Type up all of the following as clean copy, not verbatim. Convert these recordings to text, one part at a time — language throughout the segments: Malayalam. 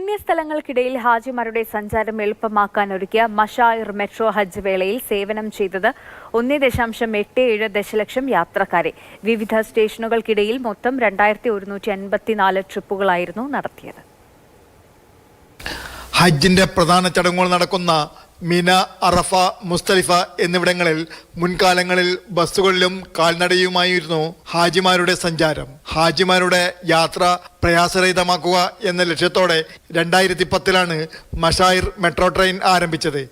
പുണ്യസ്ഥലങ്ങൾക്കിടയിൽ ഹാജിമാരുടെ സഞ്ചാരം എളുപ്പമാക്കാൻ ഒരുക്കിയ മഷായിർ മെട്രോ ഹജ്ജ് വേളയിൽ സേവനം ചെയ്തത് 1.87 ദശലക്ഷം യാത്രക്കാരെ. വിവിധ സ്റ്റേഷനുകൾക്കിടയിൽ മൊത്തം 2154 ട്രിപ്പുകളായിരുന്നു നടത്തിയത്. ഹജ്ജിന്റെ പ്രധാന ചടങ്ങുകൾ നടക്കുന്ന മിന, അറഫ, മുസ്തലിഫ എന്നിവിടങ്ങളിൽ മുൻകാലങ്ങളിൽ ബസ്സുകളിലും കാൽനടയുമായിരുന്നു ഹാജിമാരുടെ സഞ്ചാരം. ഹാജിമാരുടെ യാത്ര പ്രയാസരഹിതമാക്കുക എന്ന ലക്ഷ്യത്തോടെ 2010 മഷായിർ മെട്രോ ട്രെയിൻ ആരംഭിച്ചത്.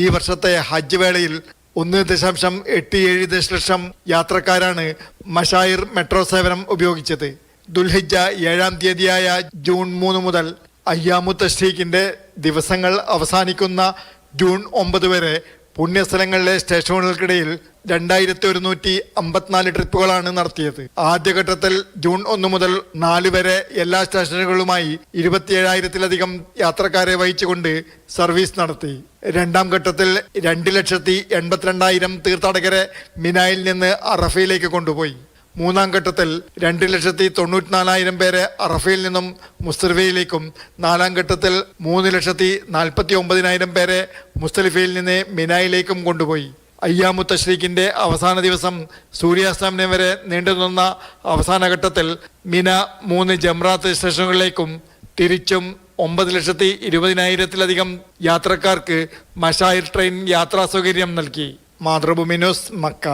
ഈ വർഷത്തെ ഹജ്ജ് വേളയിൽ 1.87 ദശലക്ഷം യാത്രക്കാരാണ് മഷായിർ മെട്രോ സേവനം ഉപയോഗിച്ചത്. ദുൽഹിജ്ജ 7-ാം തീയതിയായ ജൂൺ 3 മുതൽ അയ്യാമു തശ്രീഖിന്റെ ദിവസങ്ങൾ അവസാനിക്കുന്ന ജൂൺ 9 വരെ പുണ്യസ്ഥലങ്ങളിലെ സ്റ്റേഷനുകൾക്കിടയിൽ 2154 ട്രിപ്പുകളാണ് നടത്തിയത്. ആദ്യഘട്ടത്തിൽ ജൂൺ 1 മുതൽ 4 വരെ എല്ലാ സ്റ്റേഷനുകളുമായി 27,000-ലധികം യാത്രക്കാരെ വഹിച്ചുകൊണ്ട് സർവീസ് നടത്തി. രണ്ടാം ഘട്ടത്തിൽ 2,82,000 തീർത്ഥാടകരെ മിനായിൽ നിന്ന് അറഫയിലേക്ക് കൊണ്ടുപോയി. മൂന്നാം ഘട്ടത്തിൽ 2,94,000 പേരെ അറഫയിൽ നിന്നും മുസ്തലിഫയിലേക്കും, നാലാം ഘട്ടത്തിൽ 3,49,000 പേരെ മുസ്തലിഫയിൽ നിന്ന് മിനായിലേക്കും കൊണ്ടുപോയി. അയ്യാമു തശ്രീഖിന്റെ അവസാന ദിവസം സൂര്യാസ്തമനം വരെ നീണ്ടുനിന്ന അവസാന ഘട്ടത്തിൽ മിന 3 ജംറാത്ത് സ്റ്റേഷനുകളിലേക്കും തിരിച്ചും 9,20,000-ലധികം യാത്രക്കാർക്ക് മഷായിർ ട്രെയിൻ യാത്രാ സൗകര്യം നൽകി. Mathrubhumi news, Mecca.